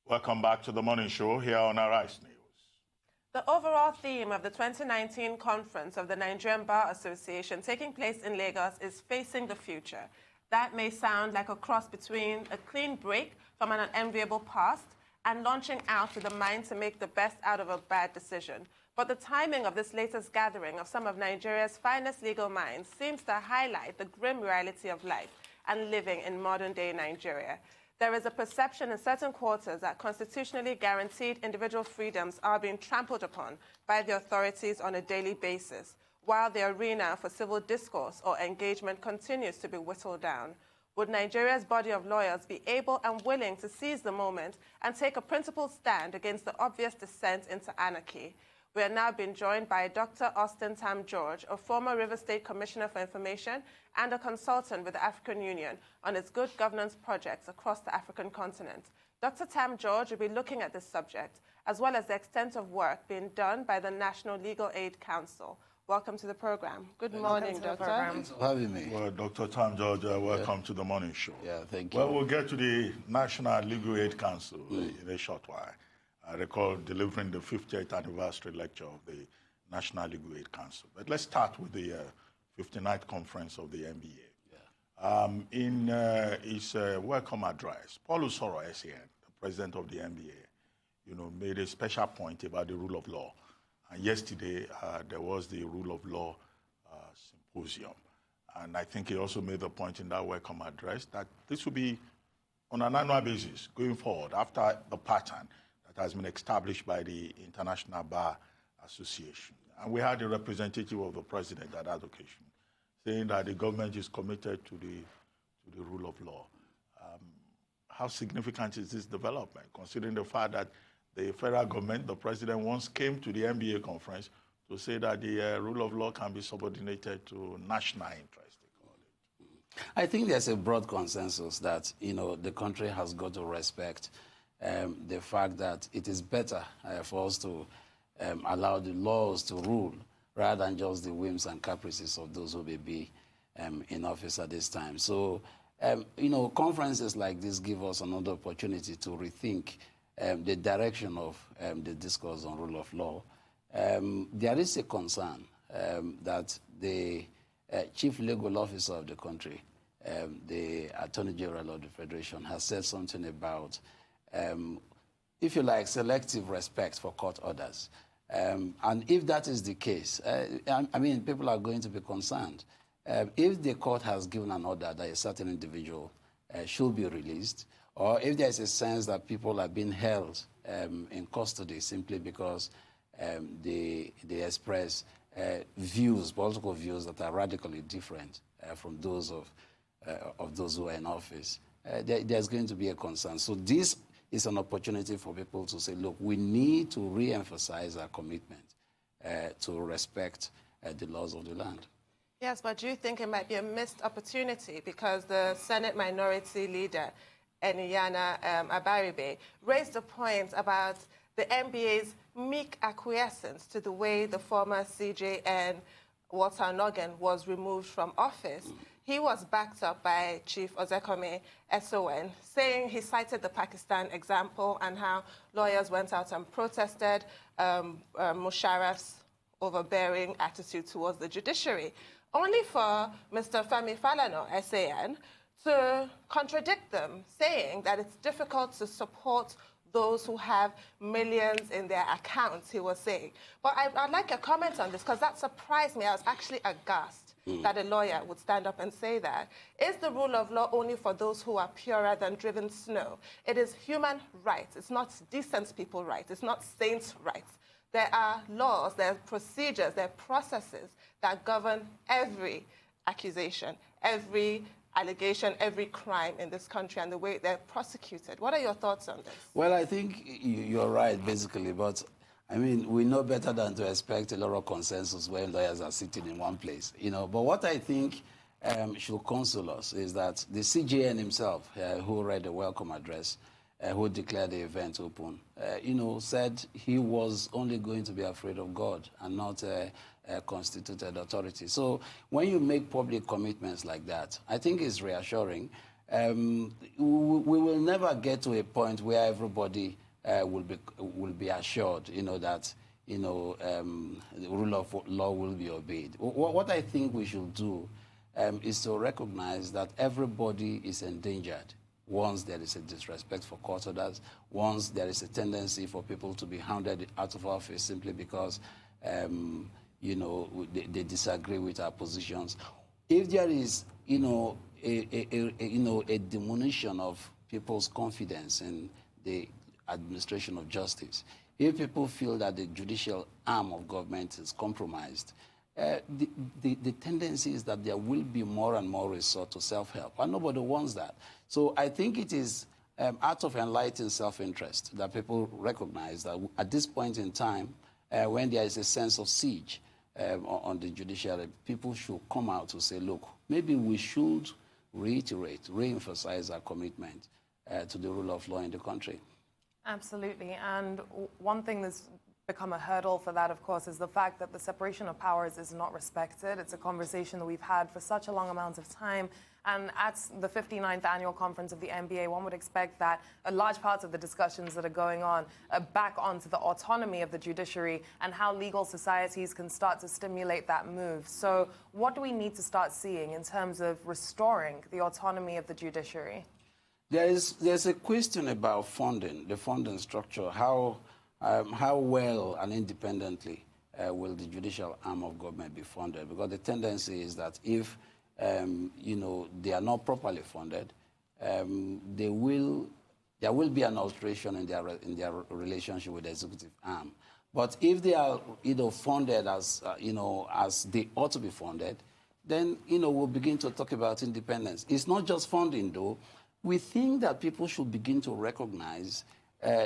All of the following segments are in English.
Welcome back to the Morning Show here on Arise News. The overall theme of the 2019 conference of the Nigerian Bar Association taking place in Lagos is facing the future. That may sound like a cross between a clean break from an unenviable past and launching out with a mind to make the best out of a bad decision. But the timing of this latest gathering of some of Nigeria's finest legal minds seems to highlight the grim reality of life and living in modern-day Nigeria. There is a perception in certain quarters that constitutionally guaranteed individual freedoms are being trampled upon by the authorities on a daily basis, while the arena for civil discourse or engagement continues to be whittled down. Would Nigeria's body of lawyers be able and willing to seize the moment and take a principled stand against the obvious descent into anarchy? We are now being joined by Dr. Austin Tam-George, a former River State Commissioner for Information and a consultant with the African Union on its good governance projects across the African continent. Dr. Tam-George will be looking at this subject, as well as the extent of work being done by the National Legal Aid Council. Welcome to the program. Good morning, Doctor. Thanks for having me. Well, Dr. Tam-George, welcome to the Morning Show. Yeah, thank you. Well, we'll get to the National Legal Aid Council in a short while. I recall delivering the 50th anniversary lecture of the National Legal Aid Council. But let's start with the 59th conference of the NBA. Yeah. In his welcome address, Paul Usoro, SAN, the president of the NBA, made a special point about the rule of law. And yesterday, there was the rule of law symposium. And I think he also made the point in that welcome address that this will be on an annual basis going forward after the pattern that has been established by the International Bar Association. And we had a representative of the president at that occasion saying that the government is committed to the rule of law. How significant is this development, considering the fact that the federal government, the president once came to the NBA conference to say that the rule of law can be subordinated to national interest, they call it. I think there's a broad consensus that, the country has got to respect the fact that it is better for us to allow the laws to rule rather than just the whims and caprices of those who may be in office at this time. So, conferences like this give us another opportunity to rethink the direction of the discourse on rule of law. There is a concern that the chief legal officer of the country, the Attorney General of the Federation, has said something about, if you like, selective respect for court orders. And if that is the case, people are going to be concerned. If the court has given an order that a certain individual should be released, or if there's a sense that people are being held in custody simply because they express political views that are radically different from those of those who are in office, there's going to be a concern. So this is an opportunity for people to say, look, we need to re-emphasize our commitment to respect the laws of the land. Yes, but do you think it might be a missed opportunity because the Senate Minority Leader, Eniyana Abaribe, raised a point about the NBA's meek acquiescence to the way the former CJN, Walter Noggin, was removed from office? He was backed up by Chief Ozekome SON, saying he cited the Pakistan example and how lawyers went out and protested Musharraf's overbearing attitude towards the judiciary, only for Mr. Femi Falana, SAN, to contradict them, saying that it's difficult to support those who have millions in their accounts, he was saying. But I'd like a comment on this, because that surprised me. I was actually aghast that a lawyer would stand up and say that. Is the rule of law only for those who are purer than driven snow? It is human rights. It's not decent people rights. It's not saints' rights. There are laws, there are procedures, there are processes that govern every accusation, every allegation, every crime in this country and the way they're prosecuted. What are your thoughts on this? Well, I think you're right, basically, but we know better than to expect a lot of consensus when lawyers are sitting in one place, But what I think should console us is that the CJN himself, who read the welcome address, who declared the event open, said he was only going to be afraid of God and not a constituted authority. So when you make public commitments like that, I think it's reassuring we will never get to a point where everybody will be assured, that the rule of law will be obeyed. What I think we should do is to recognize that everybody is endangered once there is a disrespect for court orders, once there is a tendency for people to be hounded out of office simply because they disagree with our positions. If there is a diminution of people's confidence in the administration of justice, if people feel that the judicial arm of government is compromised, the tendency is that there will be more and more resort to self-help, and nobody wants that. So I think it is out of enlightened self-interest that people recognize that at this point in time, when there is a sense of siege on the judiciary, people should come out to say, look, maybe we should re-emphasize our commitment to the rule of law in the country. Absolutely. And one thing that's become a hurdle for that, of course, is the fact that the separation of powers is not respected. It's a conversation that we've had for such a long amount of time. And at the 59th annual conference of the NBA, one would expect that a large part of the discussions that are going on are back onto the autonomy of the judiciary and how legal societies can start to stimulate that move. So what do we need to start seeing in terms of restoring the autonomy of the judiciary? There's a question about funding, the funding structure. How well and independently will the judicial arm of government be funded? Because the tendency is that if they are not properly funded, there will be an alteration in their relationship with the executive arm. But if they are funded as they ought to be funded, then we'll begin to talk about independence. It's not just funding, though. We think that people should begin to recognize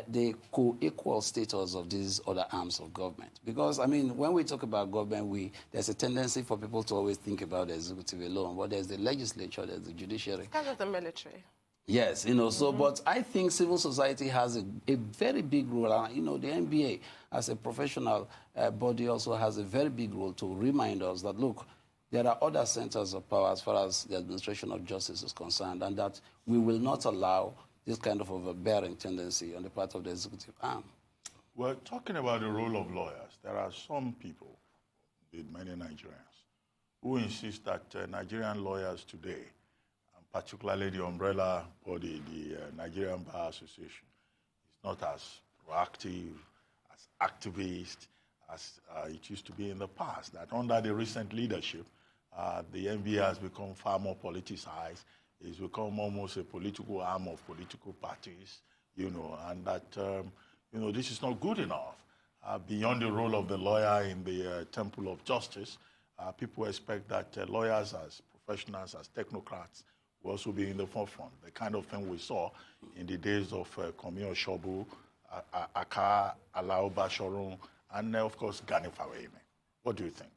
the co-equal status of these other arms of government. Because, when we talk about government, there's a tendency for people to always think about the executive alone. But there's the legislature, there's the judiciary. It's kind of the military. Yes, so, but I think civil society has a very big role. And, the NBA, as a professional body, also has a very big role to remind us that, look, there are other centers of power as far as the administration of justice is concerned, and that we will not allow this kind of overbearing tendency on the part of the executive arm. Well, talking about the role of lawyers, there are some people, many Nigerians, who insist that Nigerian lawyers today, and particularly the umbrella body, the Nigerian Bar Association, is not as proactive, as activist, as it used to be in the past. That under the recent leadership, the NBA has become far more politicized. It's become almost a political arm of political parties, and that, this is not good enough. Beyond the role of the lawyer in the temple of justice, people expect that lawyers as professionals, as technocrats, will also be in the forefront. The kind of thing we saw in the days of Komi Oshobu, Aka Alao Bashorun, and of course, Gani Fawemi. What do you think?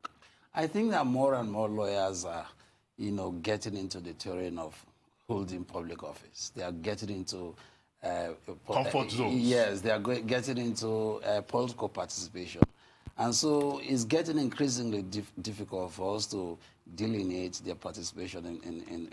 I think that more and more lawyers are, getting into the terrain of holding public office. They are getting into comfort zones. Yes, they are getting into political participation. And so it's getting increasingly difficult for us to delineate their participation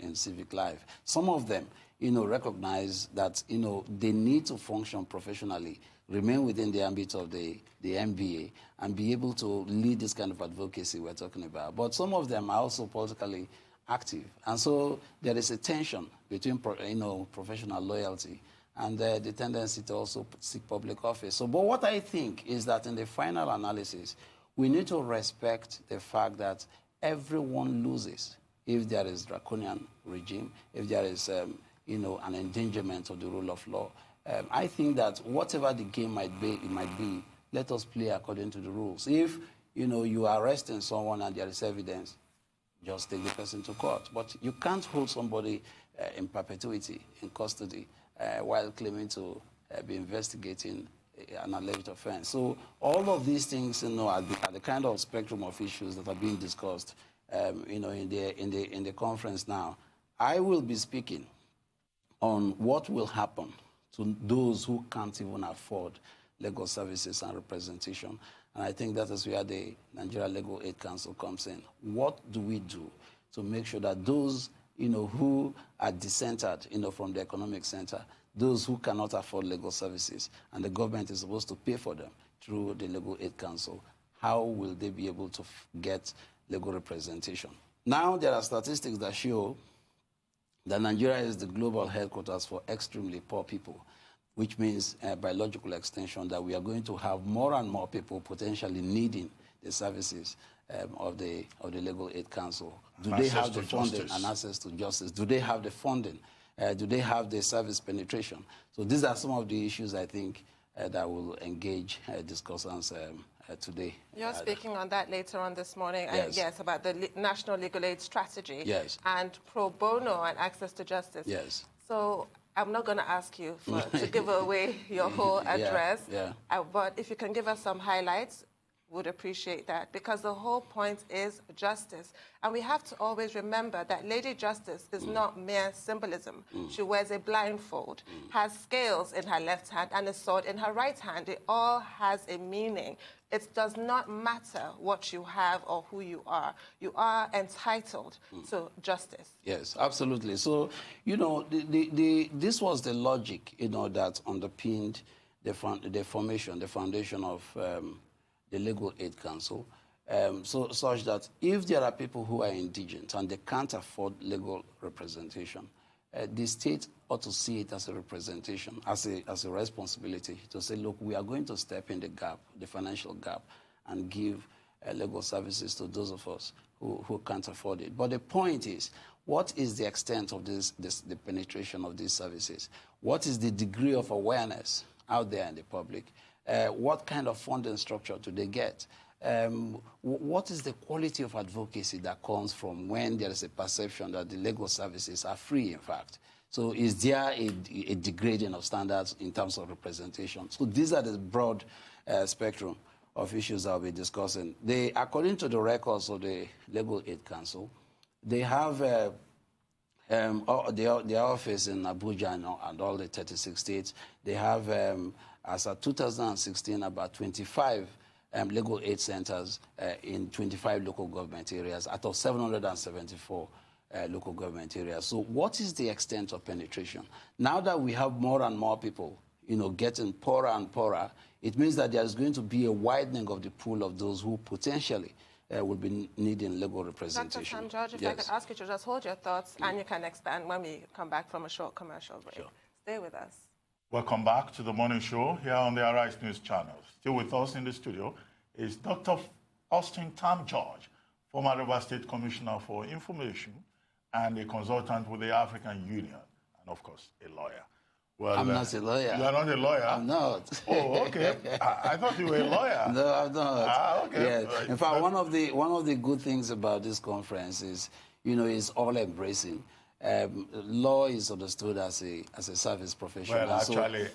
in civic life. Some of them, recognize that, they need to function professionally, remain within the ambit of the MBA, and be able to lead this kind of advocacy we're talking about. But some of them are also politically active. And so there is a tension between, professional loyalty and the tendency to also seek public office. So, but what I think is that in the final analysis, we need to respect the fact that everyone loses if there is draconian regime, if there is, an endangerment of the rule of law. I think that whatever the game might be, let us play according to the rules. If, you are arresting someone and there is evidence, just take the person to court. But you can't hold somebody in perpetuity, in custody, while claiming to be investigating an alleged offense. So all of these things, are the kind of spectrum of issues that are being discussed, in the conference now. I will be speaking on what will happen to those who can't even afford legal services and representation. And I think that is where the Nigeria Legal Aid Council comes in. What do we do to make sure that those who are decentered, from the economic center, those who cannot afford legal services, and the government is supposed to pay for them through the Legal Aid Council, how will they be able to get legal representation? Now, there are statistics that show that Nigeria is the global headquarters for extremely poor people, which means, by logical extension, that we are going to have more and more people potentially needing the services of the Legal Aid Council. Do they have the funding and access to justice? Do they have the funding? Do they have the service penetration? So these are some of the issues, I think, that will engage discussants today. You're speaking on that later on this morning, yes. About the National Legal Aid Strategy, yes. and pro bono and access to justice. Yes. So I'm not going to ask you to give away your whole address, but if you can give us some highlights, would appreciate that, because the whole point is justice. And we have to always remember that Lady Justice is not mere symbolism. She wears a blindfold, has scales in her left hand and a sword in her right hand. It all has a meaning. It does not matter what you have or who you are. You are entitled to justice. Yes, absolutely. So, this was the logic, that underpinned the foundation of the Legal Aid Council, such that if there are people who are indigent and they can't afford legal representation, the state ought to see it as a representation, as a responsibility to say, look, we are going to step in the gap, the financial gap, and give legal services to those of us who can't afford it. But the point is, what is the extent of the penetration of these services? What is the degree of awareness out there in the public? What kind of funding structure do they get? What is the quality of advocacy that comes from when there is a perception that the legal services are free, in fact? So is there a degrading of standards in terms of representation? So these are the broad spectrum of issues that we'll be discussing. According to the records of the Legal Aid Council, they have their office in Abuja and all the 36 states. They have, as of 2016, about 25 legal aid centers in 25 local government areas out of 774 local government areas. So what is the extent of penetration? Now that we have more and more people, getting poorer and poorer, it means that there's going to be a widening of the pool of those who potentially will be needing legal representation. Dr. Tam-George, if I could ask you to just hold your thoughts, and you can expand when we come back from a short commercial break. Sure. Stay with us. Welcome back to the morning show here on the Arise News channel. Still with us in the studio is Dr. Austin Tam-George, former River State Commissioner for Information and a consultant with the African Union, and of course, a lawyer. Well, I'm not a lawyer. You are not a lawyer? I'm not. Oh, okay. I thought you were a lawyer. No, I'm not. Ah, okay. Yes. In fact, one of the good things about this conference is, it's all embracing. Law is understood as a service profession. Well,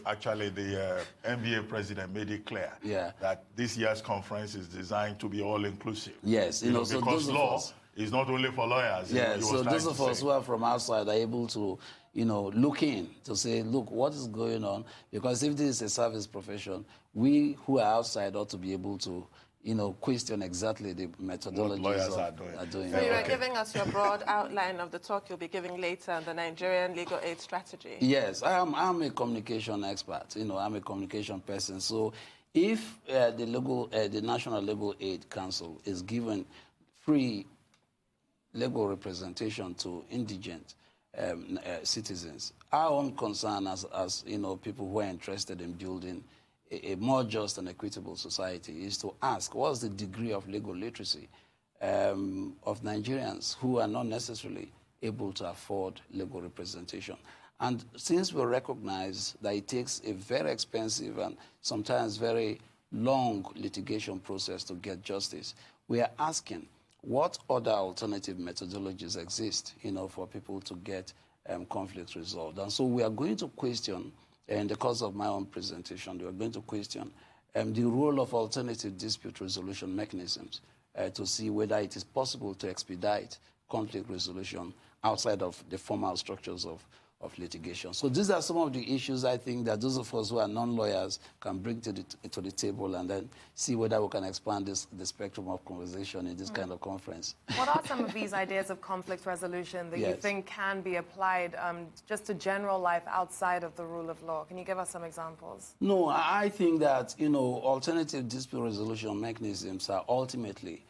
actually, the NBA president made it clear that this year's conference is designed to be all-inclusive. Yes, so because law is not only for lawyers. Yes, so those of us who are from outside are able to, look in to say, look, what is going on? Because if this is a service profession, we who are outside ought to be able to question exactly the methodologies lawyers are doing. So you were giving us your broad outline of the talk you'll be giving later on the Nigerian legal aid strategy. Yes, I'm a communication expert. I'm a communication person. So if the National Legal Aid Council is given free legal representation to indigent citizens, our own concern as people who are interested in building a more just and equitable society is to ask, what's the degree of legal literacy of Nigerians who are not necessarily able to afford legal representation? And since we recognize that it takes a very expensive and sometimes very long litigation process to get justice, we are asking what other alternative methodologies exist, for people to get conflicts resolved. And so we are going to question, in the course of my own presentation, we are going to question the role of alternative dispute resolution mechanisms to see whether it is possible to expedite conflict resolution outside of the formal structures of of litigation. So these are some of the issues I think that those of us who are non-lawyers can bring to the table and then see whether we can expand the spectrum of conversation in this kind of conference. What are some of these ideas of conflict resolution that you think can be applied just to general life outside of the rule of law? Can you give us some examples? No, I think that, you know, alternative dispute resolution mechanisms are ultimately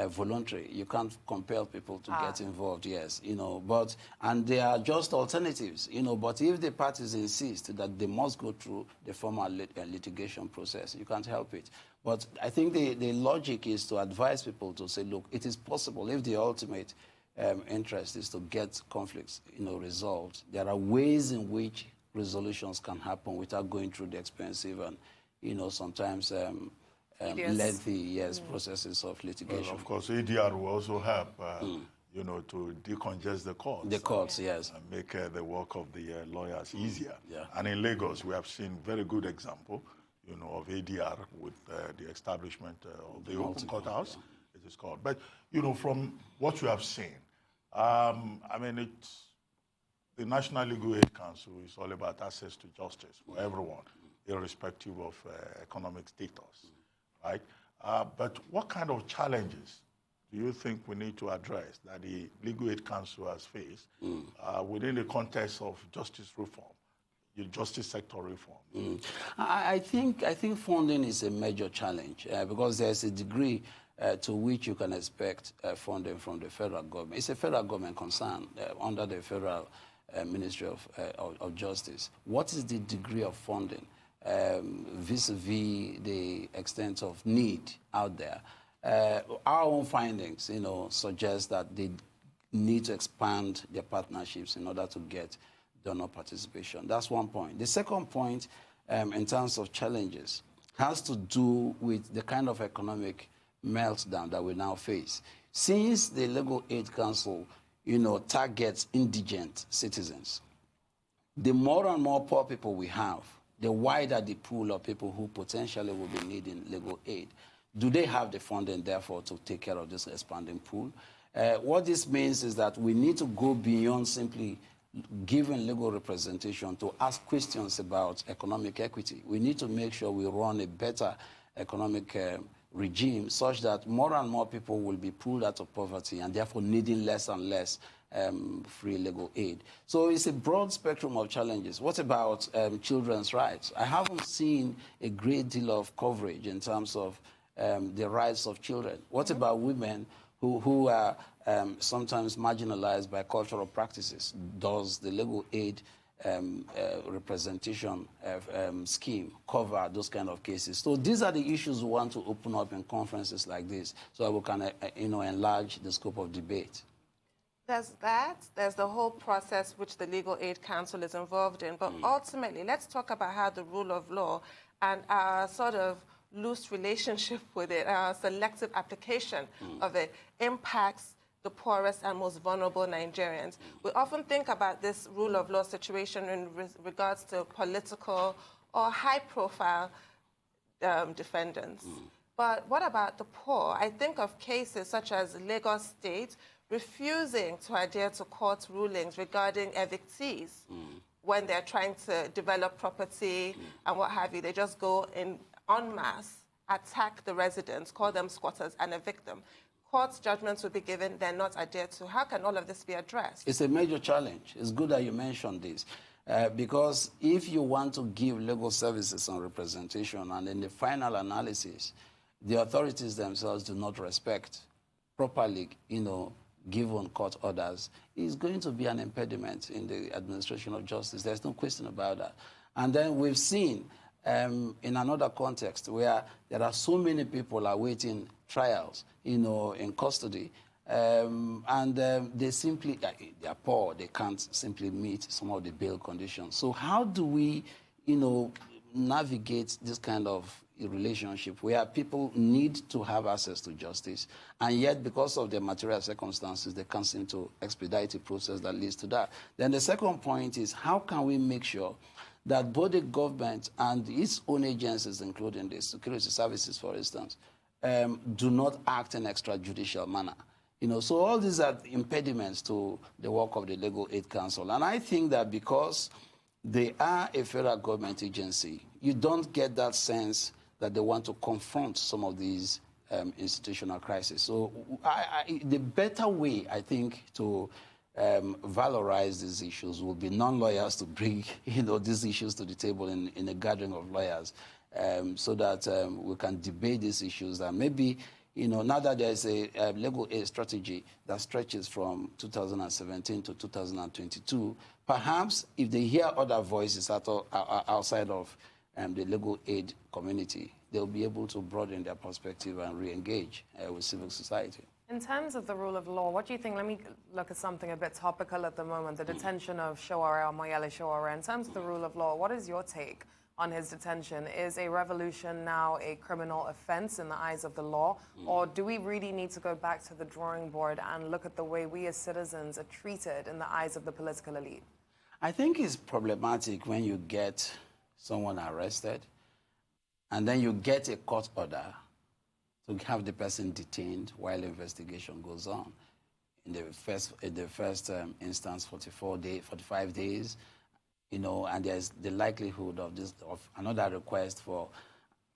voluntary. You can't compel people to get involved, yes, you know, and they are just alternatives, you know, but if the parties insist that they must go through the formal litigation process, you can't help it. But I think the logic is to advise people to say, look, it is possible if the ultimate interest is to get conflicts, you know, resolved. There are ways in which resolutions can happen without going through the expensive and, you know, sometimes lengthy, processes of litigation. Well, of course, ADR will also help, you know, to decongest the courts. The courts, yes. And make the work of the lawyers easier. Yeah. And in Lagos, we have seen very good example, you know, of ADR with the establishment of the Open Courthouse, it is called. But, you know, from what you have seen, I mean, the National Legal Aid Council is all about access to justice for everyone, irrespective of economic status. Right? But what kind of challenges do you think we need to address that the Legal Aid Council has faced within the context of justice reform, the justice sector reform? I think funding is a major challenge because there's a degree to which you can expect funding from the federal government. It's a federal government concern under the Federal Ministry of Justice. What is the degree of funding vis-a-vis the extent of need out there? Our own findings, you know, suggest that they need to expand their partnerships in order to get donor participation. That's one point. The second point, in terms of challenges, has to do with the kind of economic meltdown that we now face. Since the Legal Aid Council, you know, targets indigent citizens, the more and more poor people we have, the wider the pool of people who potentially will be needing legal aid. Do they have the funding, therefore, to take care of this expanding pool? What this means is that we need to go beyond simply giving legal representation to ask questions about economic equity. We need to make sure we run a better economic regime such that more and more people will be pulled out of poverty and therefore needing less and less free legal aid. So it's a broad spectrum of challenges. What about children's rights? I haven't seen a great deal of coverage in terms of the rights of children. What about women who are sometimes marginalized by cultural practices? Does the legal aid representation scheme cover those kind of cases? So these are the issues we want to open up in conferences like this so that we can you know, enlarge the scope of debate. There's that. There's the whole process which the Legal Aid Council is involved in. But ultimately, let's talk about how the rule of law and our sort of loose relationship with it, our selective application of it, impacts the poorest and most vulnerable Nigerians. We often think about this rule of law situation in regards to political or high-profile defendants. But what about the poor? I think of cases such as Lagos State refusing to adhere to court rulings regarding evictees when they're trying to develop property and what have you. They just go in en masse, attack the residents, call them squatters, and evict them. Court judgments will be given, they're not adhered to. How can all of this be addressed? It's a major challenge. It's good that you mentioned this. Because if you want to give legal services and representation, and in the final analysis, the authorities themselves do not respect properly, you know, given court orders, is going to be an impediment in the administration of justice. There's no question about that. And then we've seen in another context where there are so many people awaiting trials, you know, in custody, and they simply, they are poor, they can't simply meet some of the bail conditions. So how do we, you know, navigate this kind of relationship where people need to have access to justice, and yet because of their material circumstances, they can't seem to expedite the process that leads to that? Then the second point is, how can we make sure that both the government and its own agencies, including the security services, for instance, do not act in extrajudicial manner? So all these are impediments to the work of the Legal Aid Council. And I think that because they are a federal government agency, you don't get that sense that they want to confront some of these institutional crises. So the better way, I think, to valorize these issues will be non-lawyers to bring, these issues to the table in a gathering of lawyers, so that we can debate these issues. And maybe, now that there's a legal aid strategy that stretches from 2017 to 2022, perhaps if they hear other voices outside of the legal aid community, they'll be able to broaden their perspective and re-engage with civil society. In terms of the rule of law, what do you think? Let me look at something a bit topical at the moment, the detention of Sowore, Moyele Sowore. In terms of the rule of law, what is your take on his detention? Is a revolution now a criminal offense in the eyes of the law? Or do we really need to go back to the drawing board and look at the way we as citizens are treated in the eyes of the political elite? I think it's problematic when you get someone arrested and then you get a court order to have the person detained while investigation goes on. In the first instance, 45 days, and there's the likelihood of another request for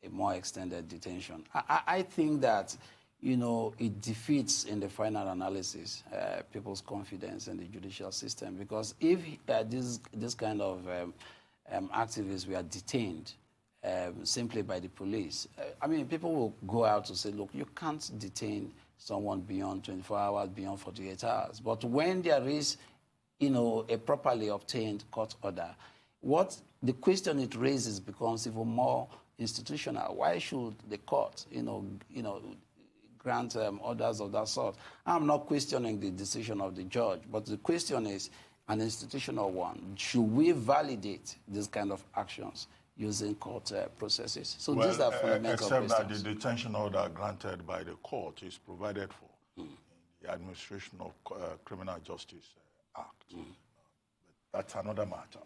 a more extended detention. I think that, it defeats in the final analysis people's confidence in the judicial system, because if this kind of activists were detained simply by the police, people will go out to say, look, you can't detain someone beyond 24 hours, beyond 48 hours. But when there is, a properly obtained court order, what the question it raises becomes even more institutional. Why should the court, grant orders of that sort? I'm not questioning the decision of the judge, but the question is an institutional one. Should we validate this kind of actions using court processes? So these are fundamental except questions. that the detention order granted by the court is provided for in the Administration of Criminal Justice Act. But that's another matter.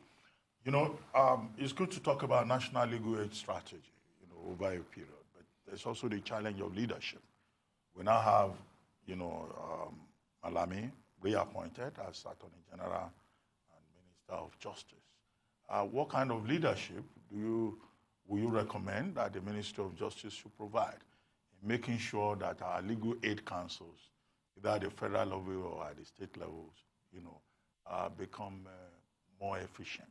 It's good to talk about national legal aid strategy, over a period. But there's also the challenge of leadership. We now have, Malami reappointed as Attorney General and Minister of Justice. What kind of leadership will you recommend that the Ministry of Justice should provide in making sure that our legal aid councils, either at the federal level or at the state levels, become more efficient?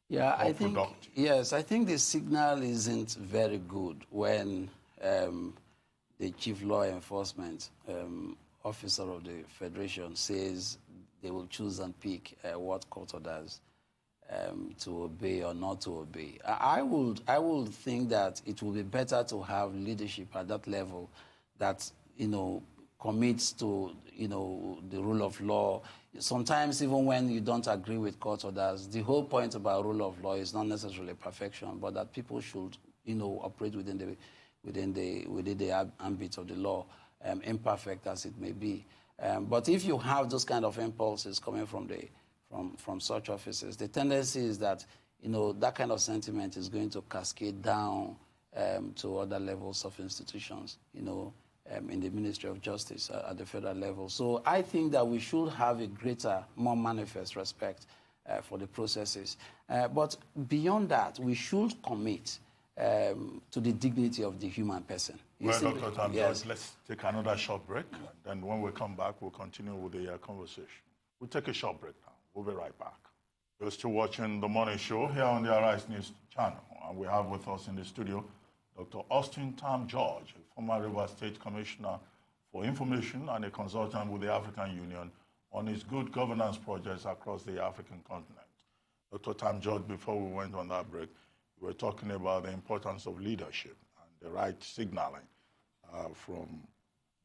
Yeah, I think productive? Yes, I think the signal isn't very good when the Chief Law Enforcement Officer of the Federation says they will choose and pick what court orders to obey or not to obey. I would think that it would be better to have leadership at that level that, commits to, the rule of law. Sometimes even when you don't agree with court orders, the whole point about rule of law is not necessarily perfection, but that people should, operate within the ambit of the law, imperfect as it may be. But if you have those kind of impulses coming from such offices, the tendency is that, that kind of sentiment is going to cascade down to other levels of institutions, in the Ministry of Justice at the federal level. So I think that we should have a greater, more manifest respect for the processes. But beyond that, we should commit to the dignity of the human person. Dr. Tam-George, let's take another short break. And then when we come back, we'll continue with the conversation. We'll take a short break now. We'll be right back. You're still watching The Morning Show here on the Arise News channel. And we have with us in the studio Dr. Austin Tam-George, a former Rivers State Commissioner for Information and a consultant with the African Union on his good governance projects across the African continent. Dr. Tam-George, before we went on that break, we were talking about the importance of leadership and the right signaling from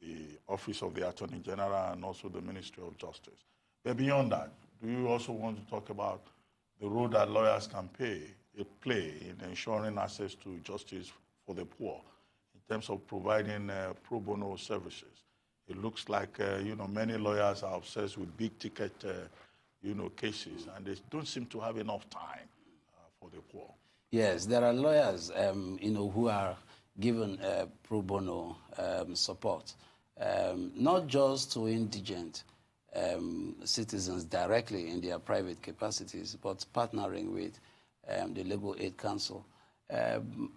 the Office of the Attorney General and also the Ministry of Justice. But beyond that, do you also want to talk about the role that lawyers can play in ensuring access to justice for the poor in terms of providing pro bono services? It looks like, many lawyers are obsessed with big ticket, cases, and they don't seem to have enough time for the poor. Yes, there are lawyers, who are given pro bono support not just to indigent citizens directly in their private capacities, but partnering with the Legal Aid Council.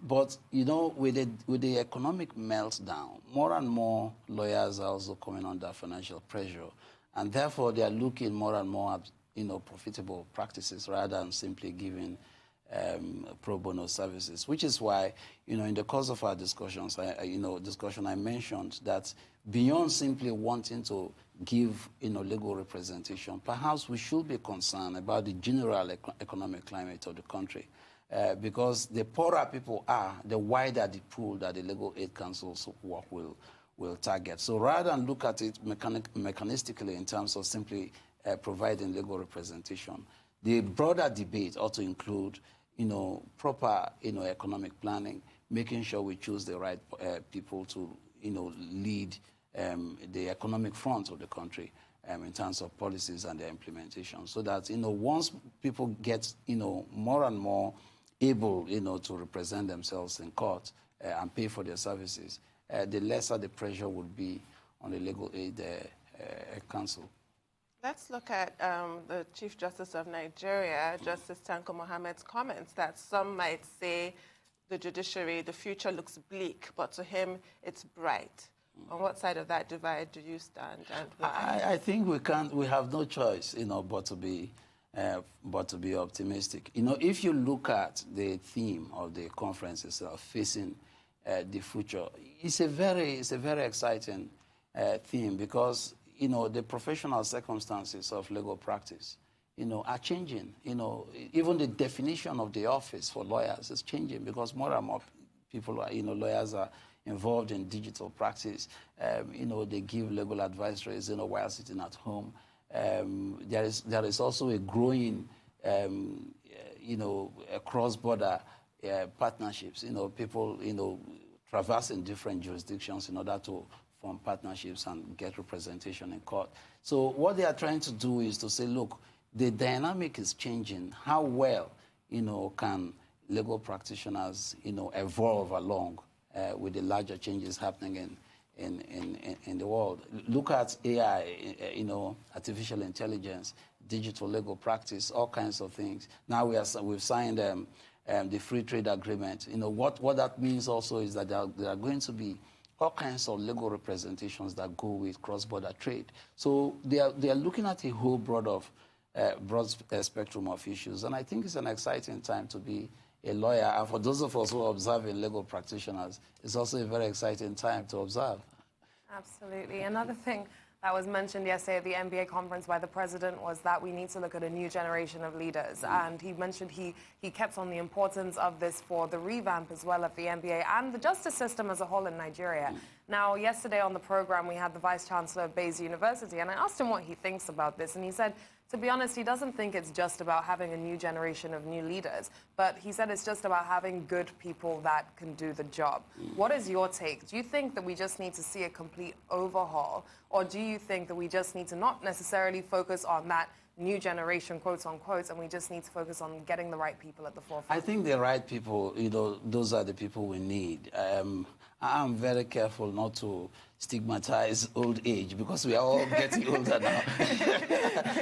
But, you know, with the economic meltdown, more and more lawyers are also coming under financial pressure. And therefore, they are looking more and more at, you know, profitable practices rather than simply giving pro bono services, which is why, you know, in the course of our discussions, I mentioned that beyond simply wanting to give, you know, legal representation, perhaps we should be concerned about the general economic climate of the country. Because the poorer people are, the wider the pool that the Legal Aid Council's work will target. So rather than look at it mechanistically in terms of simply providing legal representation, the broader debate ought to include, you know, proper, you know, economic planning, making sure we choose the right people to, you know, lead the economic front of the country in terms of policies and their implementation, so that, you know, once people get, you know, more and more able, you know, to represent themselves in court and pay for their services, the lesser the pressure would be on the Legal Aid Council. Let's look at the Chief Justice of Nigeria, Justice Tanko Mohammed's comments that some might say the judiciary, the future looks bleak, but to him it's bright. On what side of that divide do you stand? And I think we have no choice, you know, but to be optimistic. You know, if you look at the theme of the conference itself, facing the future, it's a very exciting theme, because, you know, the professional circumstances of legal practice, you know, are changing. You know, even the definition of the office for lawyers is changing, because more and more people are, you know, lawyers are involved in digital practice. You know, they give legal advisories, you know, while sitting at home. There is also a growing, you know, cross-border partnerships. You know, people, you know, traversing different jurisdictions in order to form partnerships and get representation in court. So what they are trying to do is to say, look, the dynamic is changing. How well, you know, can legal practitioners, you know, evolve along with the larger changes happening in the world? Look at AI, you know, artificial intelligence, digital legal practice, all kinds of things. Now we've signed the free trade agreement. You know, what that means also is that there are going to be all kinds of legal representations that go with cross-border trade. So they are looking at a whole broad spectrum of issues, and I think it's an exciting time to be a lawyer. And for those of us who are observing legal practitioners, it's also a very exciting time to observe. Absolutely. Another thing that was mentioned yesterday at the NBA conference by the president was that we need to look at a new generation of leaders. And he mentioned he kept on the importance of this for the revamp as well of the NBA and the justice system as a whole in Nigeria. Now, yesterday on the program, we had the Vice Chancellor of Bayes University, and I asked him what he thinks about this. And he said, to be honest, he doesn't think it's just about having a new generation of new leaders, but he said it's just about having good people that can do the job. What is your take? Do you think that we just need to see a complete overhaul, or do you think that we just need to not necessarily focus on that new generation, quotes unquote, and we just need to focus on getting the right people at the forefront? I think the right people, you know, those are the people we need. I'm very careful not to stigmatize old age, because we are all getting older now.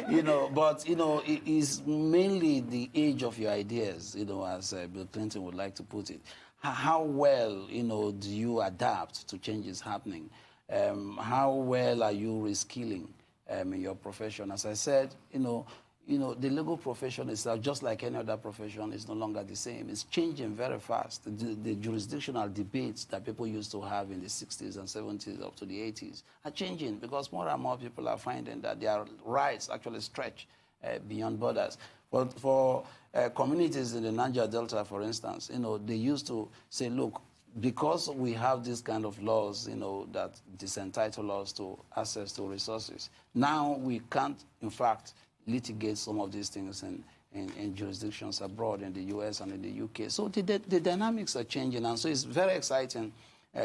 You know, but, you know, it is mainly the age of your ideas, you know, as Bill Clinton would like to put it. How well, you know, do you adapt to changes happening? How well are you reskilling in your profession? As I said, you know, the legal profession itself, just like any other profession, is no longer the same. It's changing very fast. The jurisdictional debates that people used to have in the 60s and 70s up to the 80s are changing, because more and more people are finding that their rights actually stretch beyond borders. But for communities in the Niger Delta, for instance, you know, they used to say, look, because we have these kind of laws, you know, that disentitle us to access to resources, now we can't, in fact, litigate some of these things in jurisdictions abroad, in the US and in the UK. So the dynamics are changing, and so it's very exciting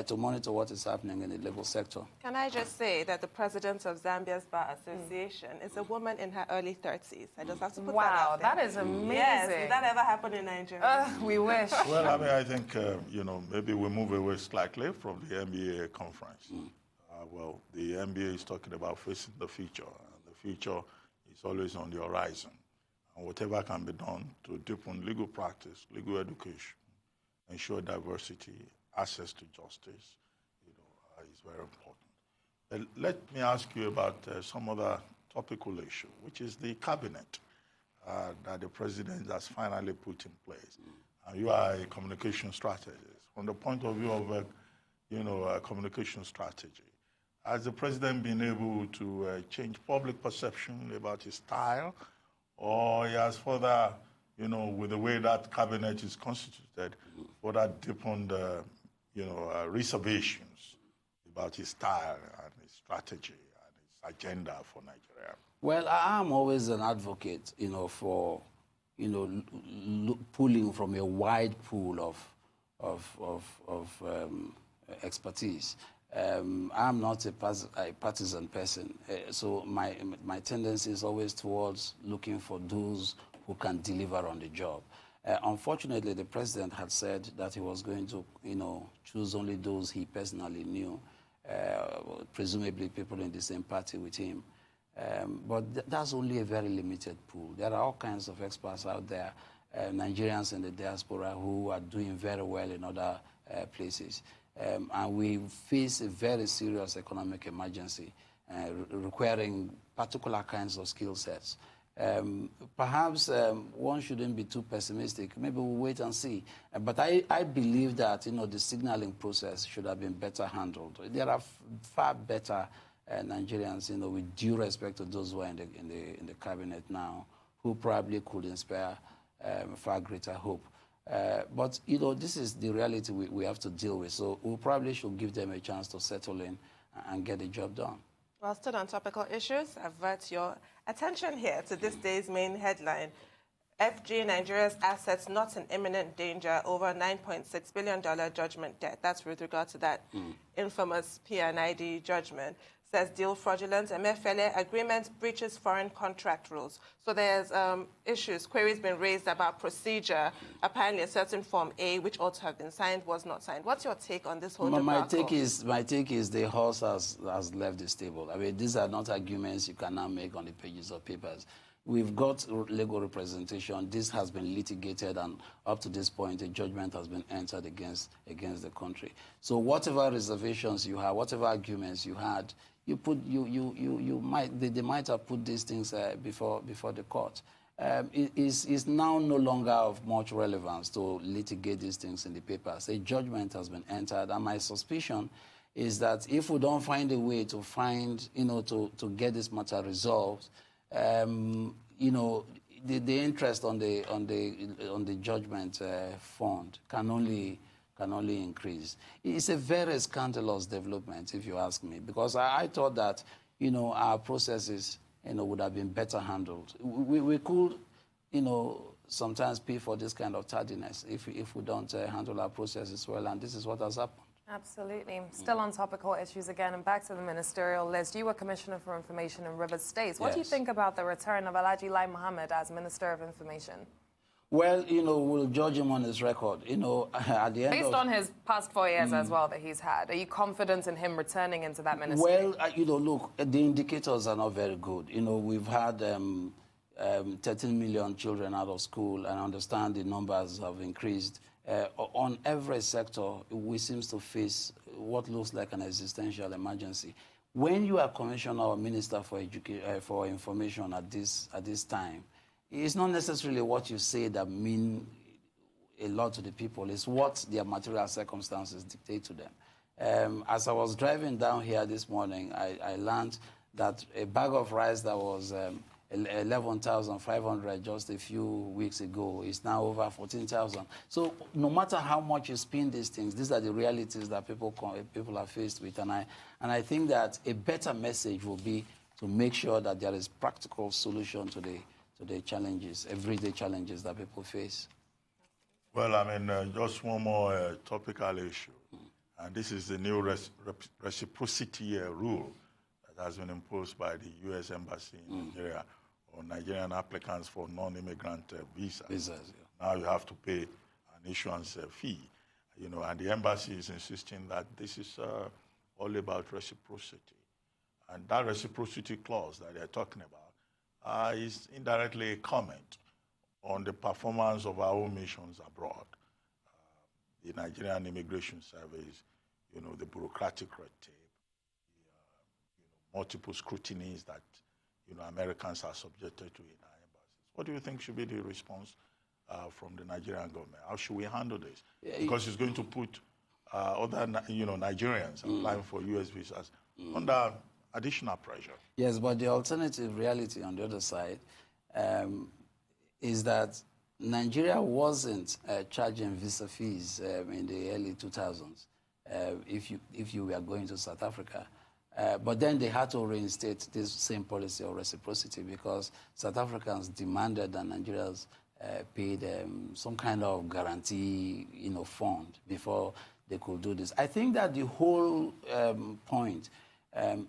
to monitor what is happening in the legal sector. Can I just say that the president of Zambia's Bar Association is a woman in her early 30s? I just have to put that out there. Wow, that is amazing. Yes, did that ever happen in Nigeria? We wish. Well, I mean, I think, you know, maybe we move away slightly from the NBA conference. Well, the NBA is talking about facing the future. And the future is always on the horizon. And whatever can be done to deepen legal practice, legal education, ensure diversity, access to justice, is very important. Let me ask you about some other topical issue, which is the cabinet that the president has finally put in place. And you are a communication strategist. From the point of view of a communication strategy, has the president been able to change public perception about his style, or he has further, with the way that cabinet is constituted, further deepened, reservations about his style and his strategy and his agenda for Nigeria? Well, I am always an advocate, for, pulling from a wide pool of expertise. I'm not a partisan person, so my tendency is always towards looking for those who can deliver on the job. Unfortunately, the president had said that he was going to, choose only those he personally knew, presumably people in the same party with him. But that's only a very limited pool. There are all kinds of experts out there, Nigerians in the diaspora who are doing very well in other places. And we face a very serious economic emergency requiring particular kinds of skill sets. Perhaps one shouldn't be too pessimistic. Maybe we'll wait and see. But I believe that the signaling process should have been better handled. There are far better Nigerians, with due respect to those who are in the cabinet now, who probably could inspire far greater hope. But this is the reality we have to deal with. So we probably should give them a chance to settle in and get the job done. Well, still on topical issues, avert your attention here to this day's main headline. FG Nigeria's assets not in imminent danger over $9.6 billion judgment debt. That's with regard to that infamous PNID judgment. Says deal fraudulent, Emefiele agreement breaches foreign contract rules. So there's queries been raised about procedure. Apparently a certain Form A, which ought to have been signed, was not signed. What's your take on this whole debacle? My take is the horse has left the stable. I mean, these are not arguments you can now make on the pages of papers. We've got legal representation. This has been litigated, and up to this point, a judgment has been entered against the country. So whatever reservations you have, whatever arguments you had, they might have put these things before the court. It is now no longer of much relevance to litigate these things in the papers. A judgment has been entered, and my suspicion is that if we don't find a way to to get this matter resolved, the interest on the judgment fund can only increase. It's a very scandalous development, if you ask me, because I thought that our processes would have been better handled. We could sometimes pay for this kind of tardiness if we don't handle our processes well, and this is what has happened. Absolutely. Still on topical issues again, and back to the ministerial list. You were Commissioner for Information in Rivers State. What do you think about the return of Alhaji Lai Mohammed as Minister of Information? Well, we'll judge him on his record. At the end based on his past 4 years as well that he's had, are you confident in him returning into that ministry? Well, look, the indicators are not very good. We've had 13 million children out of school, and I understand the numbers have increased. On every sector, we seem to face what looks like an existential emergency. When you are Commissioner or Minister for Information at this time, it's not necessarily what you say that mean a lot to the people. It's what their material circumstances dictate to them. As I was driving down here this morning, I learned that a bag of rice that was 11,500 just a few weeks ago is now over 14,000. So no matter how much you spin these things, these are the realities that people are faced with. And I think that a better message will be to make sure that there is practical solution to the challenges, everyday challenges that people face. Well, I mean, just one more topical issue. And this is the new reciprocity rule that has been imposed by the U.S. Embassy in Nigeria on Nigerian applicants for non-immigrant visas. Now you have to pay an issuance fee, and the embassy is insisting that this is all about reciprocity. And that reciprocity clause that they're talking about is indirectly a comment on the performance of our own missions abroad. The Nigerian Immigration Service, the bureaucratic red tape, multiple scrutinies that, Americans are subjected to in our embassies. What do you think should be the response from the Nigerian government? How should we handle this? Because it's going to put other, Nigerians applying for U.S. visas under additional pressure. Yes, but the alternative reality on the other side is that Nigeria wasn't charging visa fees in the early 2000s if you were going to South Africa. But then they had to reinstate this same policy of reciprocity because South Africans demanded that Nigerians paid some kind of guarantee, fund before they could do this. I think that the whole point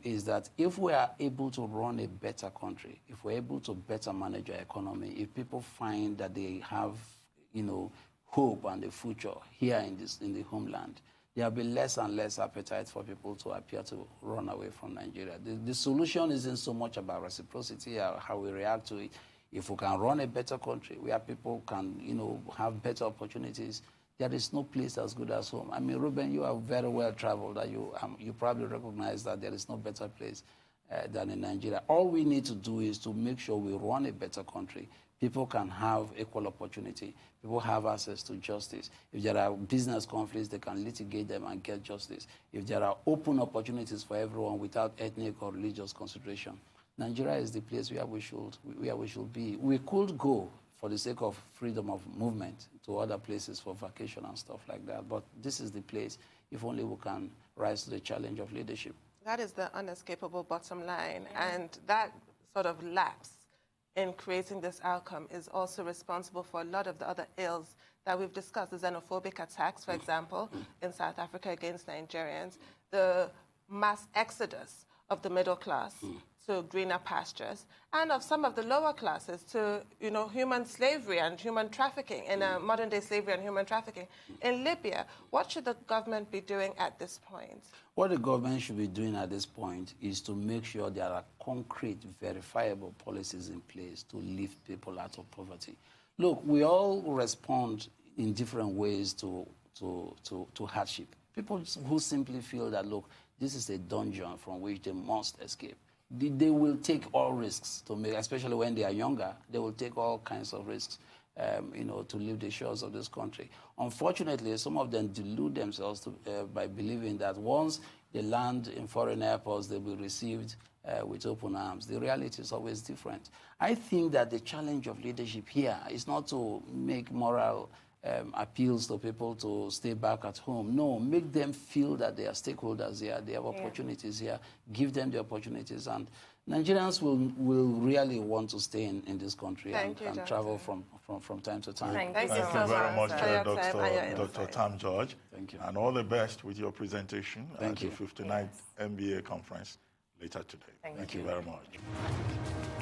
is that if we are able to run a better country, if we're able to better manage our economy, if people find that they have, hope and a future here in the homeland, there will be less and less appetite for people to appear to run away from Nigeria. The solution isn't so much about reciprocity or how we react to it. If we can run a better country where people can, have better opportunities, there is no place as good as home. I mean, Ruben, you are very well traveled. You probably recognize that there is no better place than in Nigeria. All we need to do is to make sure we run a better country. People can have equal opportunity. People have access to justice. If there are business conflicts, they can litigate them and get justice. If there are open opportunities for everyone without ethnic or religious consideration, Nigeria is the place where we should be. We could go for the sake of freedom of movement to other places for vacation and stuff like that. But this is the place, if only we can rise to the challenge of leadership. That is the unescapable bottom line. And that sort of lapse in creating this outcome is also responsible for a lot of the other ills that we've discussed. The xenophobic attacks, for example, in South Africa against Nigerians, the mass exodus of the middle class to greener pastures, and of some of the lower classes to, human slavery and human trafficking, in modern-day slavery and human trafficking. In Libya, what should the government be doing at this point? What the government should be doing at this point is to make sure there are concrete, verifiable policies in place to lift people out of poverty. Look, we all respond in different ways to hardship. People who simply feel that, look, this is a dungeon from which they must escape. They will take all risks to make, especially when they are younger, they will take all kinds of risks, to leave the shores of this country. Unfortunately, some of them delude themselves by believing that once they land in foreign airports, they will be received with open arms. The reality is always different. I think that the challenge of leadership here is not to make moral appeals to people to stay back at home. No, make them feel that they are stakeholders here, they have opportunities here, give them the opportunities, and Nigerians will really want to stay in this country and travel from time to time. Thank you very much, Dr. Tam-George. Thank you. And all the best with your presentation at the 59th MBA conference later today. Thank you very much.